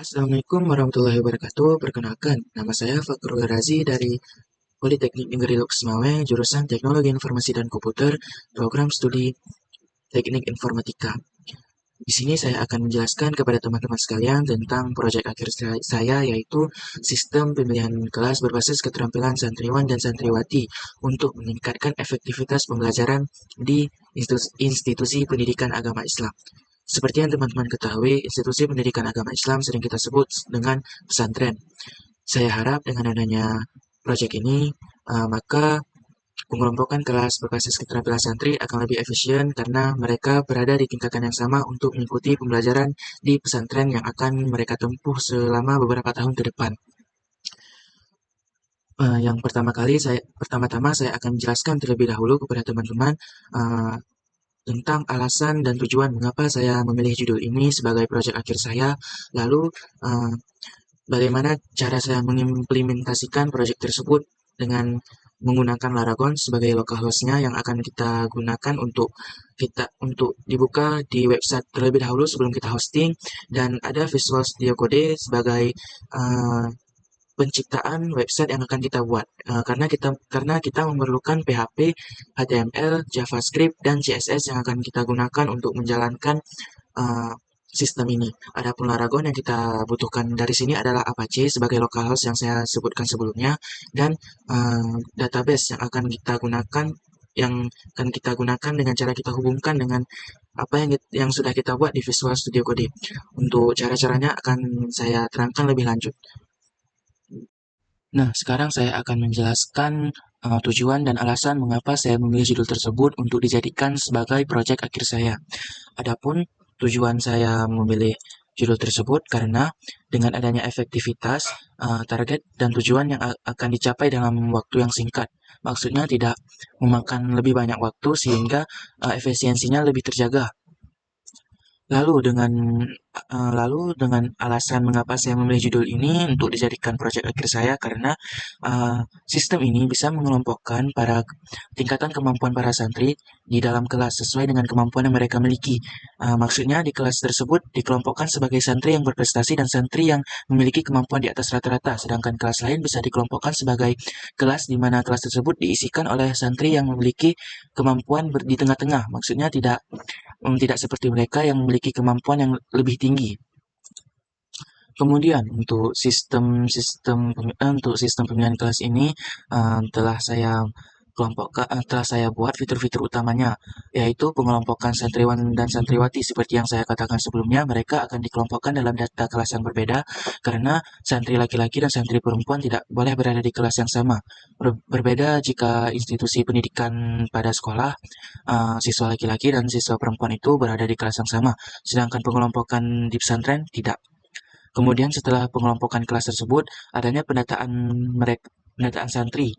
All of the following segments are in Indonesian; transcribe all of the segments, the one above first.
Assalamualaikum warahmatullahi wabarakatuh. Perkenalkan, nama saya Fakrul Razi dari Politeknik Negeri Lok Sumawe, jurusan Teknologi Informasi dan Komputer, program studi Teknik Informatika. Di sini saya akan menjelaskan kepada teman-teman sekalian tentang proyek akhir saya, yaitu sistem pemilihan kelas berbasis keterampilan santriwan dan santriwati untuk meningkatkan efektivitas pembelajaran di institusi pendidikan agama Islam. Seperti yang teman-teman ketahui, institusi pendidikan agama Islam sering kita sebut dengan pesantren. Saya harap dengan adanya proyek ini, maka pengelompokan kelas berbasis keterampilan santri akan lebih efisien karena mereka berada di tingkatan yang sama untuk mengikuti pembelajaran di pesantren yang akan mereka tempuh selama beberapa tahun ke depan. Yang pertama-tama saya akan menjelaskan terlebih dahulu kepada teman-teman tentang alasan dan tujuan mengapa saya memilih judul ini sebagai proyek akhir saya. Lalu, bagaimana cara saya mengimplementasikan proyek tersebut dengan menggunakan Laragon sebagai local hostnya yang akan kita gunakan untuk dibuka di website terlebih dahulu sebelum kita hosting, dan ada Visual Studio Code sebagai uh, penciptaan website yang akan kita buat. Karena kita memerlukan PHP, HTML, JavaScript, dan CSS yang akan kita gunakan untuk menjalankan uh, sistem ini. Adapun Laragon yang kita butuhkan dari sini adalah Apache sebagai localhost yang saya sebutkan sebelumnya, dan database yang akan kita gunakan dengan cara kita hubungkan dengan apa yang sudah kita buat di Visual Studio Code. Untuk cara-caranya akan saya terangkan lebih lanjut. Nah, sekarang saya akan menjelaskan tujuan dan alasan mengapa saya memilih judul tersebut untuk dijadikan sebagai proyek akhir saya. Adapun tujuan saya memilih judul tersebut karena dengan adanya efektivitas, target dan tujuan yang akan dicapai dalam waktu yang singkat. Maksudnya tidak memakan lebih banyak waktu sehingga efisiensinya lebih terjaga. Lalu dengan alasan mengapa saya memilih judul ini untuk dijadikan proyek akhir saya karena sistem ini bisa mengelompokkan para tingkatan kemampuan para santri di dalam kelas sesuai dengan kemampuan yang mereka miliki. Maksudnya di kelas tersebut dikelompokkan sebagai santri yang berprestasi dan santri yang memiliki kemampuan di atas rata-rata, sedangkan kelas lain bisa dikelompokkan sebagai kelas di mana kelas tersebut diisikan oleh santri yang memiliki kemampuan di tengah-tengah. Maksudnya tidak seperti mereka yang memiliki kemampuan yang lebih tinggi. Kemudian untuk sistem pemilihan kelas ini telah saya buat fitur-fitur utamanya, yaitu pengelompokan santriwan dan santriwati. Seperti yang saya katakan sebelumnya, mereka akan dikelompokkan dalam data kelas yang berbeda karena santri laki-laki dan santri perempuan tidak boleh berada di kelas yang sama. Berbeda jika institusi pendidikan pada sekolah, siswa laki-laki dan siswa perempuan itu berada di kelas yang sama, sedangkan pengelompokan di pesantren tidak. Kemudian setelah pengelompokan kelas tersebut, adanya pendataan santri.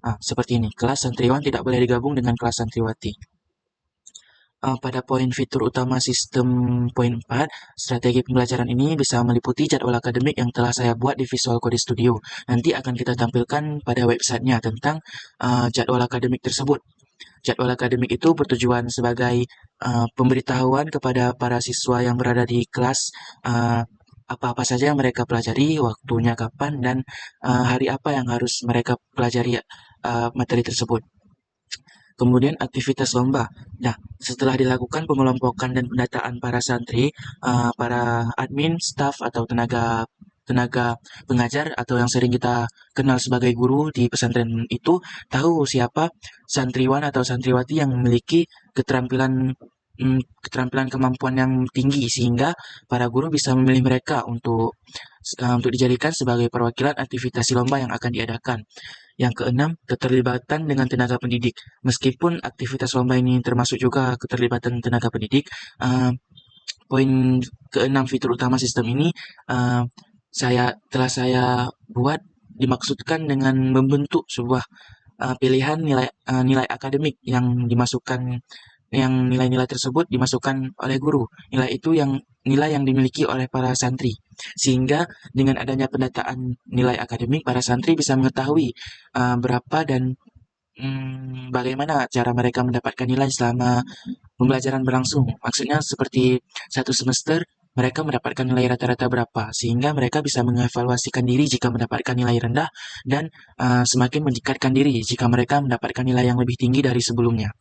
Seperti ini, kelas santriwan tidak boleh digabung dengan kelas santriwati. Pada poin fitur utama sistem poin 4, strategi pembelajaran ini bisa meliputi jadwal akademik yang telah saya buat di Visual Code Studio. Nanti akan kita tampilkan pada websitenya tentang jadwal akademik tersebut. Jadwal akademik itu bertujuan sebagai pemberitahuan kepada para siswa yang berada di kelas apa-apa saja yang mereka pelajari, waktunya kapan, dan hari apa yang harus mereka pelajari materi tersebut. Kemudian aktivitas lomba. Nah, setelah dilakukan pengelompokan dan pendataan para santri, para admin, staf atau tenaga tenaga pengajar atau yang sering kita kenal sebagai guru di pesantren itu tahu siapa santriwan atau santriwati yang memiliki keterampilan kemampuan yang tinggi sehingga para guru bisa memilih mereka untuk dijadikan sebagai perwakilan aktivitas lomba yang akan diadakan. Yang keenam, keterlibatan dengan tenaga pendidik. Meskipun aktivitas lomba ini termasuk juga keterlibatan tenaga pendidik, poin keenam fitur utama sistem ini uh, saya buat dimaksudkan dengan membentuk sebuah pilihan nilai akademik yang nilai-nilai tersebut dimasukkan oleh guru. Nilai yang dimiliki oleh para santri. Sehingga dengan adanya pendataan nilai akademik, para santri bisa mengetahui berapa dan bagaimana cara mereka mendapatkan nilai selama pembelajaran berlangsung. Maksudnya seperti satu semester mereka mendapatkan nilai rata-rata berapa, sehingga mereka bisa mengevaluasikan diri jika mendapatkan nilai rendah dan semakin meningkatkan diri jika mereka mendapatkan nilai yang lebih tinggi dari sebelumnya.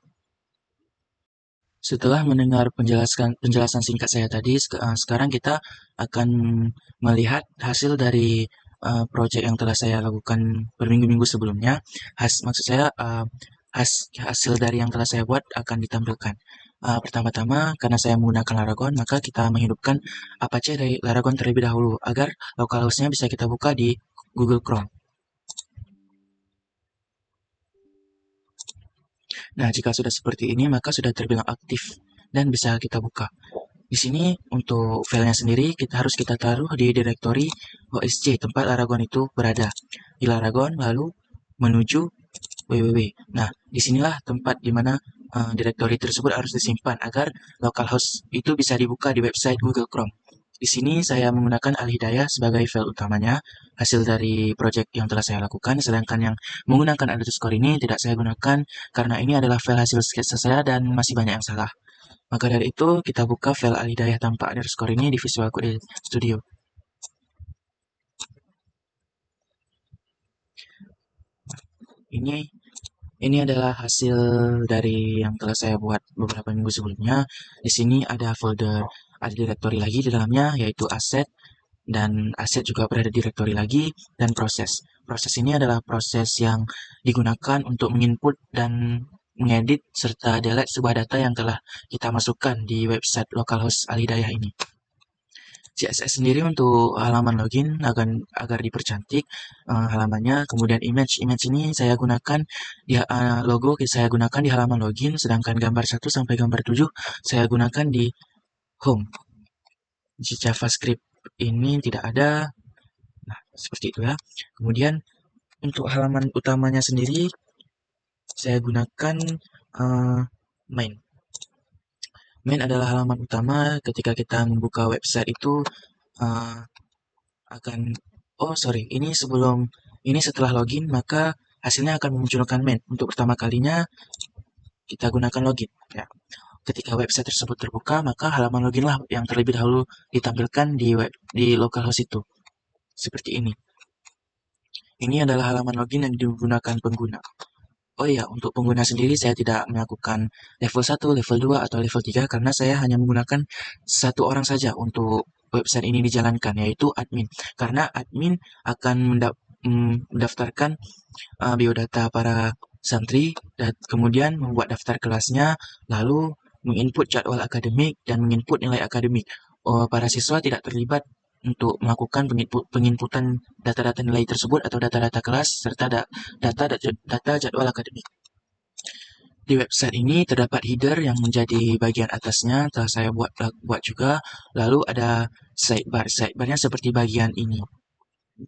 Setelah mendengar penjelasan singkat saya tadi, sekarang kita akan melihat hasil dari proyek yang telah saya lakukan berminggu-minggu sebelumnya. Maksud saya hasil dari yang telah saya buat akan ditampilkan. Pertama-tama, karena saya menggunakan Laragon, maka kita menghidupkan Apache dari Laragon terlebih dahulu agar localhost-nya bisa kita buka di Google Chrome. Nah, jika sudah seperti ini, maka sudah terbilang aktif dan bisa kita buka. Di sini untuk filenya sendiri kita taruh di direktori OSC tempat Laragon itu berada. Di Laragon lalu menuju www. Nah, disinilah tempat di mana direktori tersebut harus disimpan agar localhost itu bisa dibuka di website Google Chrome. Di sini saya menggunakan Al-Hidayah sebagai file utamanya, hasil dari project yang telah saya lakukan, sedangkan yang menggunakan underscore ini tidak saya gunakan karena ini adalah file hasil sketsa saya dan masih banyak yang salah. Maka dari itu, kita buka file Al-Hidayah tanpa underscore ini di Visual Code Studio. Ini ini adalah hasil dari yang telah saya buat beberapa minggu sebelumnya. Di sini ada folder, ada directory lagi di dalamnya, yaitu aset, dan aset juga berada di directory lagi, dan proses. Proses ini adalah proses yang digunakan untuk menginput dan mengedit serta delete sebuah data yang telah kita masukkan di website localhost Al-Hidayah ini. CSS sendiri untuk halaman login agar dipercantik halamannya. Kemudian image ini saya gunakan di logo saya gunakan di halaman login, sedangkan gambar 1 sampai gambar 7 saya gunakan di home. Di JavaScript ini tidak ada. Nah, seperti itu ya. Kemudian untuk halaman utamanya sendiri saya gunakan main. Main adalah halaman utama ketika kita membuka website itu uh, akan ini setelah login maka hasilnya akan memunculkan main. Untuk pertama kalinya kita gunakan login ya. Ketika website tersebut terbuka, maka halaman login lah yang terlebih dahulu ditampilkan di localhost itu. Seperti ini. Ini adalah halaman login yang digunakan pengguna. Oh iya, untuk pengguna sendiri saya tidak melakukan level 1, level 2, atau level 3 karena saya hanya menggunakan satu orang saja untuk website ini dijalankan, yaitu admin. Karena admin akan mendaftarkan biodata para santri, dan kemudian membuat daftar kelasnya, lalu menginput jadwal akademik dan menginput nilai akademik. Para siswa tidak terlibat untuk melakukan penginputan data-data nilai tersebut atau data-data kelas serta data jadwal akademik. Di website ini terdapat header yang menjadi bagian atasnya telah saya buat juga. Lalu ada sidebar. Sidebarnya seperti bagian ini.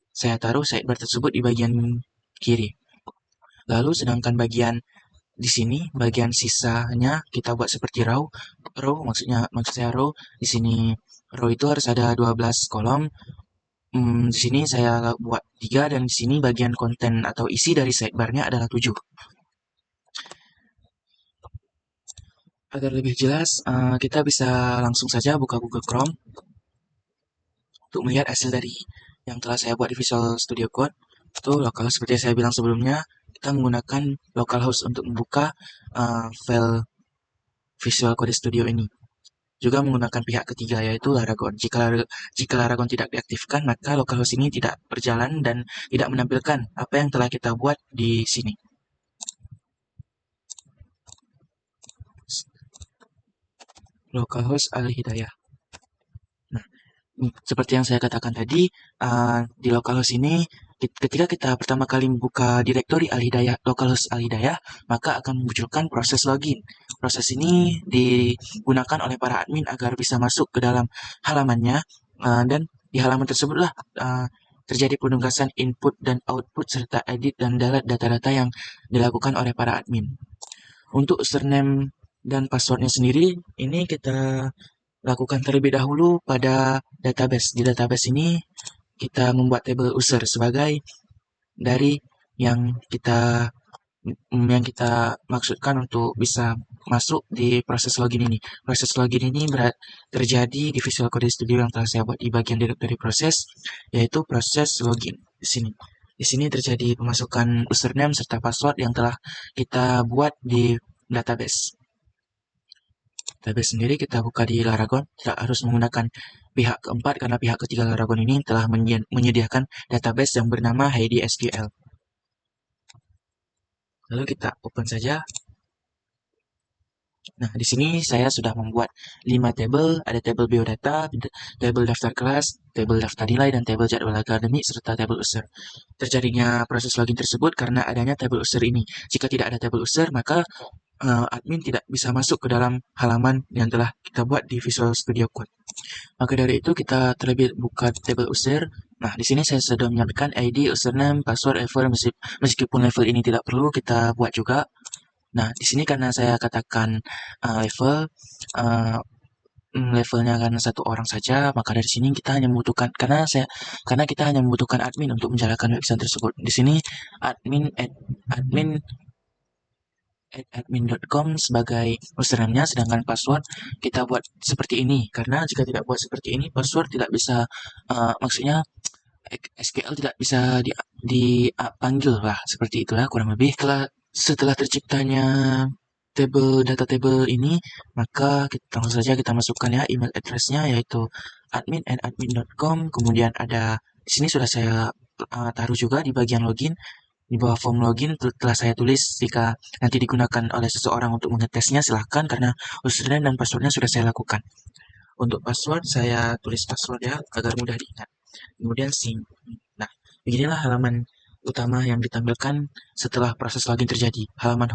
Saya taruh sidebar tersebut di bagian kiri. Lalu sedangkan bagian di sini bagian sisanya kita buat seperti row. Maksud saya row. Di sini row itu harus ada 12 kolom. Di sini saya buat 3 dan di sini bagian konten atau isi dari sidebarnya adalah 7. Agar lebih jelas, kita bisa langsung saja buka Google Chrome untuk melihat hasil dari yang telah saya buat di Visual Studio Code. Itu localhost seperti yang saya bilang sebelumnya, kita menggunakan localhost untuk membuka file Visual Code Studio ini. Juga menggunakan pihak ketiga yaitu Laragon. Jika Laragon tidak diaktifkan, maka localhost ini tidak berjalan dan tidak menampilkan apa yang telah kita buat di sini. Localhost Al-Hidayah. Nah, seperti yang saya katakan tadi, di localhost ini ketika kita pertama kali membuka direktori Al-Hidayah, localhost Al-Hidayah, maka akan memunculkan proses login. Proses ini digunakan oleh para admin agar bisa masuk ke dalam halamannya, dan di halaman tersebutlah terjadi penugasan input dan output serta edit dan delete data-data yang dilakukan oleh para admin. Untuk username dan passwordnya sendiri, ini kita lakukan terlebih dahulu pada database. Di database ini kita membuat table user sebagai dari yang kita maksudkan untuk bisa masuk di proses login ini. Proses login ini terjadi di Visual Code Studio yang telah saya buat di bagian directory proses, yaitu proses login di sini. Di sini terjadi pemasukan username serta password yang telah kita buat di database. Database sendiri kita buka di Laragon, tidak harus menggunakan pihak keempat karena pihak ketiga Laragon ini telah menyediakan database yang bernama Heidi SQL. Lalu kita open saja. Nah, di sini saya sudah membuat 5 tabel, ada tabel biodata, tabel daftar kelas, tabel daftar nilai, dan tabel jadwal akademik, serta tabel user. Terjadinya proses login tersebut karena adanya tabel user ini. Jika tidak ada tabel user, maka admin tidak bisa masuk ke dalam halaman yang telah kita buat di Visual Studio Code. Maka dari itu kita terlebih buka tabel user. Nah, di sini saya sudah menyampaikan ID, username, password, level, meskipun level ini tidak perlu kita buat juga. Nah, di sini karena saya katakan levelnya kan satu orang saja, maka dari sini kita hanya membutuhkan karena kita hanya membutuhkan admin untuk menjalankan website tersebut. Di sini admin admin.com sebagai username-nya, sedangkan password kita buat seperti ini karena jika tidak buat seperti ini password tidak bisa maksudnya SQL tidak bisa dipanggil lah, seperti itulah kurang lebih. Setelah terciptanya data table ini, maka langsung saja kita masukkan ya email address-nya, yaitu admin@admin.com. Kemudian ada di sini sudah saya taruh juga di bagian login. Di bawah form login telah saya tulis jika nanti digunakan oleh seseorang untuk mengetesnya silahkan, karena username dan passwordnya sudah saya lakukan. Untuk password saya tulis password ya agar mudah diingat. Kemudian sync. Nah, beginilah halaman utama yang ditampilkan setelah proses login terjadi. Halaman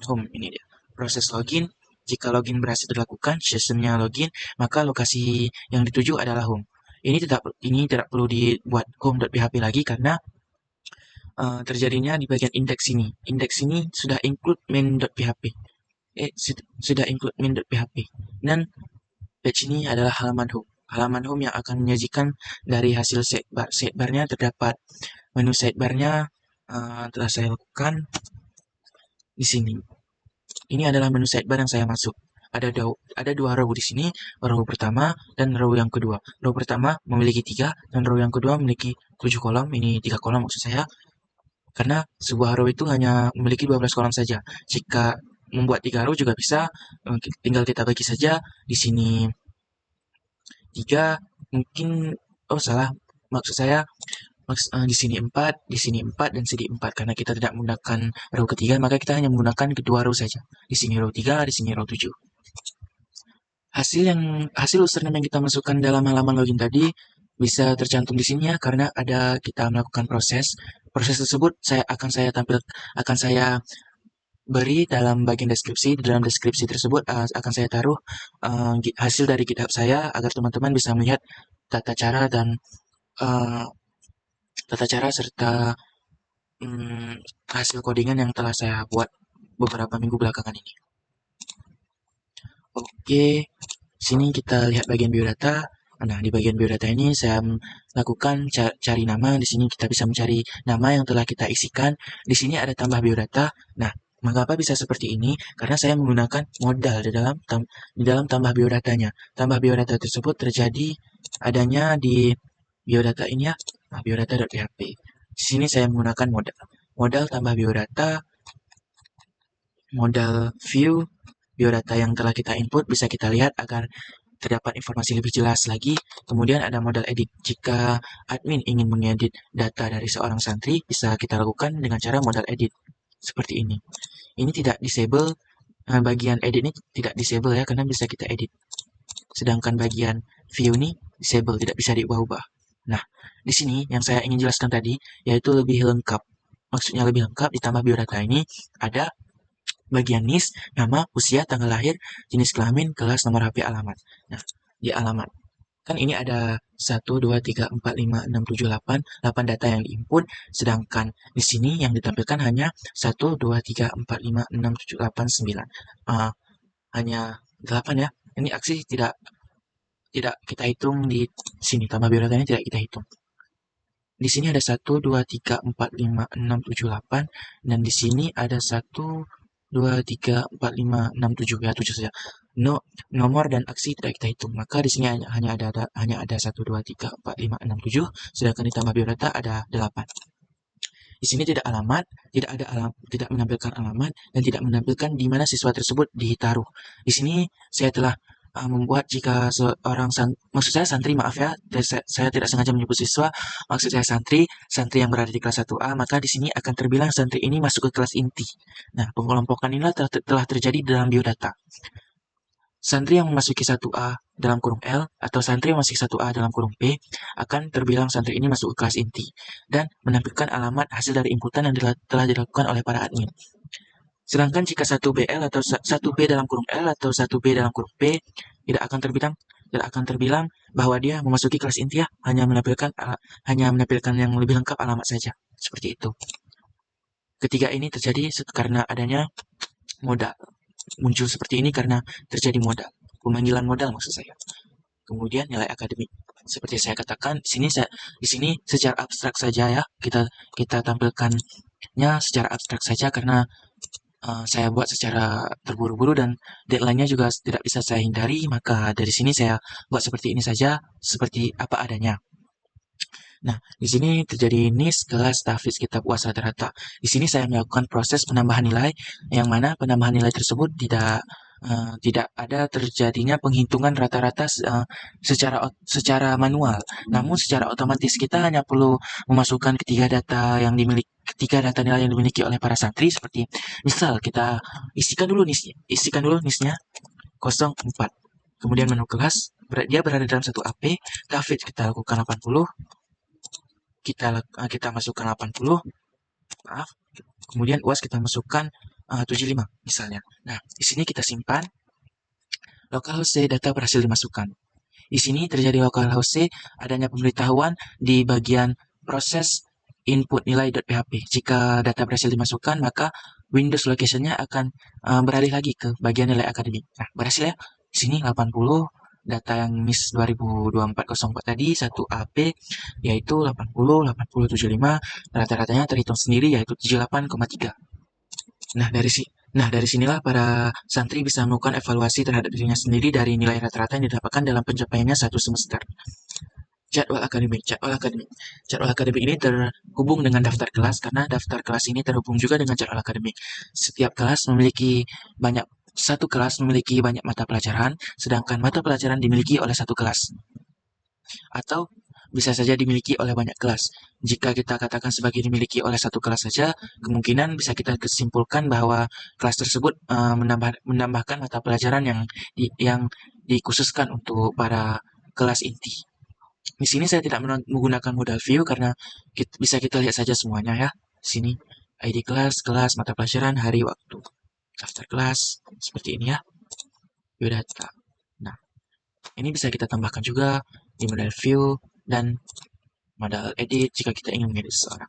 home ini dia. Proses login. Jika login berhasil dilakukan, sistemnya login, maka lokasi yang dituju adalah home. Ini tidak perlu dibuat home.php lagi karena terjadinya di bagian indeks ini. Indeks ini sudah include main.php. Sudah include main.php. Dan page ini adalah halaman home. Halaman home yang akan menyajikan dari hasil sidebar. Sidebarnya terdapat menu sidebarnya telah saya lakukan di sini. Ini adalah menu sidebar yang saya masuk. Ada dua row di sini, row pertama dan row yang kedua. Row pertama memiliki 3 dan row yang kedua memiliki 7 kolom. Ini 3 kolom maksud saya. Karena sebuah row itu hanya memiliki 12 kolom saja. Jika membuat 3 row juga bisa, tinggal kita bagi saja. Di sini 3, mungkin, salah, maksud saya di sini 4, di sini 4, dan sini 4. Karena kita tidak menggunakan row ketiga, maka kita hanya menggunakan kedua row saja. Di sini row 3, di sini row 7. Hasil username yang kita masukkan dalam halaman login tadi bisa tercantum di sini ya, karena kita melakukan proses. Proses tersebut akan saya beri dalam bagian deskripsi. Di dalam deskripsi tersebut akan saya taruh hasil dari GitHub saya agar teman-teman bisa melihat tata cara serta hasil codingan yang telah saya buat beberapa minggu belakangan ini. Oke, sini kita lihat bagian biodata. Nah, di bagian biodata ini saya lakukan cari nama. Di sini kita bisa mencari nama yang telah kita isikan. Di sini ada tambah biodata. Nah, mengapa bisa seperti ini? Karena saya menggunakan modal di dalam tambah biodatanya. Tambah biodata tersebut terjadi adanya di biodata ini ya. Nah, biodata.php. Di sini saya menggunakan modal tambah biodata, modal view, biodata yang telah kita input bisa kita lihat agar terdapat informasi lebih jelas lagi. Kemudian ada modal edit. Jika admin ingin mengedit data dari seorang santri, bisa kita lakukan dengan cara modal edit seperti ini. Ini tidak disable, bagian edit ini tidak disable ya, karena bisa kita edit. Sedangkan bagian view ini disable, tidak bisa diubah-ubah. Nah, di sini yang saya ingin jelaskan tadi yaitu lebih lengkap. Maksudnya lebih lengkap, ditambah biodata ini ada bagian NIS, nama, usia, tanggal lahir, jenis kelamin, kelas, nomor HP, alamat. Nah, di alamat. Kan ini ada 1, 2, 3, 4, 5, 6, 7, 8. 8 data yang diinput. Sedangkan di sini yang ditampilkan hanya 1, 2, 3, 4, 5, 6, 7, 8, 9. Hanya 8 ya. Ini aksi tidak kita hitung di sini. Tambah biodatanya tidak kita hitung. Di sini ada 1, 2, 3, 4, 5, 6, 7, 8. Dan di sini ada 1, 2, 3, 4, 5, 6, 7, ya 7 saja. Nomor dan aksi tidak kita hitung. Maka di sini hanya ada 1, 2, 3, 4, 5, 6, 7. Sedangkan ditambah biodata ada 8. Di sini tidak menampilkan alamat dan tidak menampilkan di mana siswa tersebut ditaruh. Di sini saya telah membuat jika maksud saya santri, maaf ya, saya tidak sengaja menyebut siswa, maksud saya santri yang berada di kelas 1A, maka di sini akan terbilang santri ini masuk ke kelas inti. Nah, pengelompokan inilah telah terjadi dalam biodata. Santri yang memasuki 1A dalam kurung L atau santri yang memasuki 1A dalam kurung P akan terbilang santri ini masuk ke kelas inti dan menampilkan alamat hasil dari inputan yang telah dilakukan oleh para admin. Sedangkan jika 1BL atau 1B dalam kurung L atau 1B dalam kurung P tidak akan terbilang bahwa dia memasuki kelas inti, ya, hanya menampilkan yang lebih lengkap alamat saja. Seperti itu. Ketiga ini terjadi karena adanya modal. Muncul seperti ini karena terjadi modal, pemanggilan modal maksud saya. Kemudian nilai akademik. Seperti saya katakan, di sini secara abstrak saja, ya. Kita tampilkannya secara abstrak saja karena saya buat secara terburu-buru dan deadline-nya juga tidak bisa saya hindari, maka dari sini saya buat seperti ini saja, seperti apa adanya. Nah, di sini terjadi NIS kelas tahfiz kitab UAS rata-rata. Di sini saya melakukan proses penambahan nilai, yang mana penambahan nilai tersebut tidak ada terjadinya penghitungan rata-rata secara manual. Namun secara otomatis kita hanya perlu memasukkan ketiga data nilai yang dimiliki oleh para santri, seperti misal kita isikan dulu NIS-nya 04. Kemudian menu kelas, dia berada dalam satu AP, tahfiz kita lakukan 80, kita masukkan 80, maaf, kemudian UAS kita masukkan 75 misalnya. Nah, di sini kita simpan. Localhost data berhasil dimasukkan. Di sini terjadi localhost adanya pemberitahuan di bagian proses input nilai.php. Jika data berhasil dimasukkan, maka Windows location-nya akan beralih lagi ke bagian nilai akademik. Nah, berhasil, ya. Di sini 80 data yang MIS 2024-04 tadi 1 AP yaitu 80, 80, 75, rata-ratanya terhitung sendiri yaitu 78,3. Nah, dari sinilah para santri bisa melakukan evaluasi terhadap dirinya sendiri dari nilai rata-rata yang didapatkan dalam pencapaiannya satu semester. Jadwal akademik. Jadwal akademik ini terhubung dengan daftar kelas karena daftar kelas ini terhubung juga dengan jadwal akademik. Satu kelas memiliki banyak mata pelajaran, sedangkan mata pelajaran dimiliki oleh satu kelas. Atau bisa saja dimiliki oleh banyak kelas. Jika kita katakan sebagai dimiliki oleh satu kelas saja, kemungkinan bisa kita kesimpulkan bahwa kelas tersebut menambahkan mata pelajaran yang dikhususkan untuk para kelas inti. Di sini saya tidak menggunakan modal view karena bisa kita lihat saja semuanya, ya. Di sini ID kelas, mata pelajaran, hari, waktu, daftar kelas, seperti ini, ya. Biodata. Nah, ini bisa kita tambahkan juga di modal view dan modal edit jika kita ingin mengedit seseorang.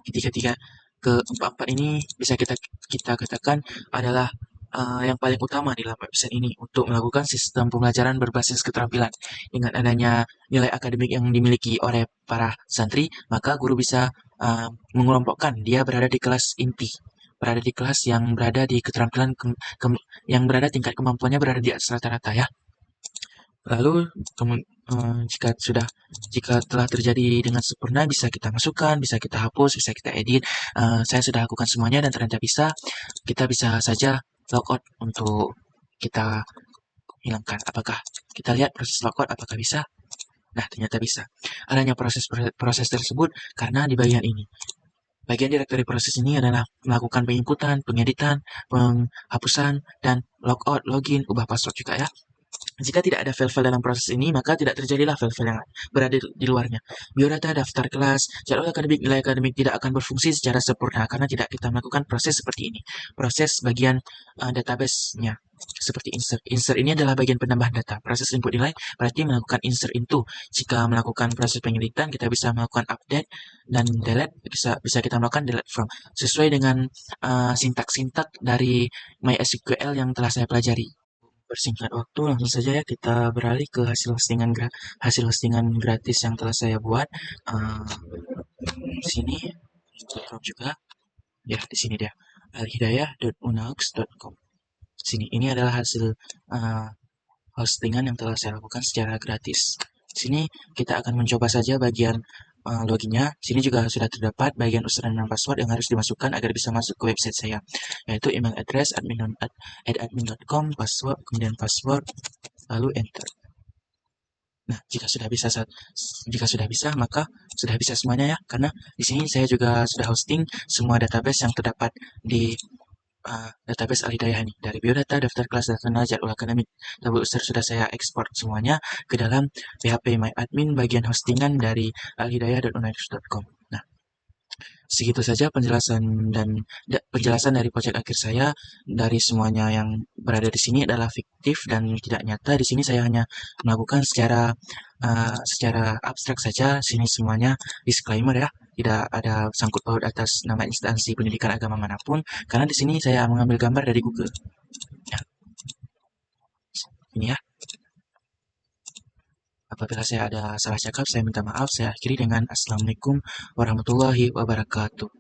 Ketiga keempat ini bisa kita katakan adalah yang paling utama di dalam website ini untuk melakukan sistem pembelajaran berbasis keterampilan. Dengan adanya nilai akademik yang dimiliki oleh para santri, maka guru bisa mengelompokkan dia berada di kelas inti, berada di kelas yang berada di keterampilan yang berada tingkat kemampuannya berada di atas rata-rata, ya. Lalu jika telah terjadi dengan sempurna, bisa kita masukkan, bisa kita hapus, bisa kita edit. Saya sudah lakukan semuanya dan ternyata kita bisa saja logout untuk kita hilangkan. Apakah kita lihat proses logout apakah bisa? Nah, ternyata bisa. Adanya proses tersebut karena di bagian ini. Bagian direktori proses ini adalah melakukan penginputan, pengeditan, penghapusan, dan logout, login, ubah password juga, ya. Jika tidak ada file-file dalam proses ini, maka tidak terjadilah file-file yang berada di luarnya. Biodata, daftar kelas, jadwal akademik, nilai akademik tidak akan berfungsi secara sempurna karena tidak kita melakukan proses seperti ini. Proses bagian database-nya. Seperti insert. Insert ini adalah bagian penambahan data. Proses input nilai berarti melakukan insert into. Jika melakukan proses pengeditan, kita bisa melakukan update dan delete. Bisa kita melakukan delete from. Sesuai dengan sintak-sintak dari MySQL yang telah saya pelajari. Persingkat waktu, langsung saja, ya, kita beralih ke hasil hostingan gratis yang telah saya buat. Di sini juga, ya, di sini dia. alhidayah.unaux.com. Sini, ini adalah hasil uh, hostingan yang telah saya lakukan secara gratis. Sini kita akan mencoba saja bagian loginnya. Sini juga sudah terdapat bagian username dan password yang harus dimasukkan agar bisa masuk ke website saya, yaitu email address admin.com, password, kemudian password, lalu enter. Nah, jika sudah bisa, maka sudah bisa semuanya ya, karena di sini saya juga sudah hosting semua database yang terdapat di database Alhidayah ini. Dari biodata, daftar kelas, data jadwal akademik, tabel user sudah saya ekspor semuanya ke dalam PHP MyAdmin bagian hostingan dari alhidayah.unix.com. Nah, segitu saja penjelasan dari project akhir saya. Dari semuanya yang berada di sini adalah fiktif dan tidak nyata. Di sini saya hanya melakukan secara abstrak saja. Sini semuanya disclaimer ya, tidak ada sangkut paut atas nama instansi pendidikan agama manapun, karena di sini saya mengambil gambar dari Google. Ya, ini ya. Apabila saya ada salah cakap, saya minta maaf. Saya akhiri dengan Assalamualaikum warahmatullahi wabarakatuh.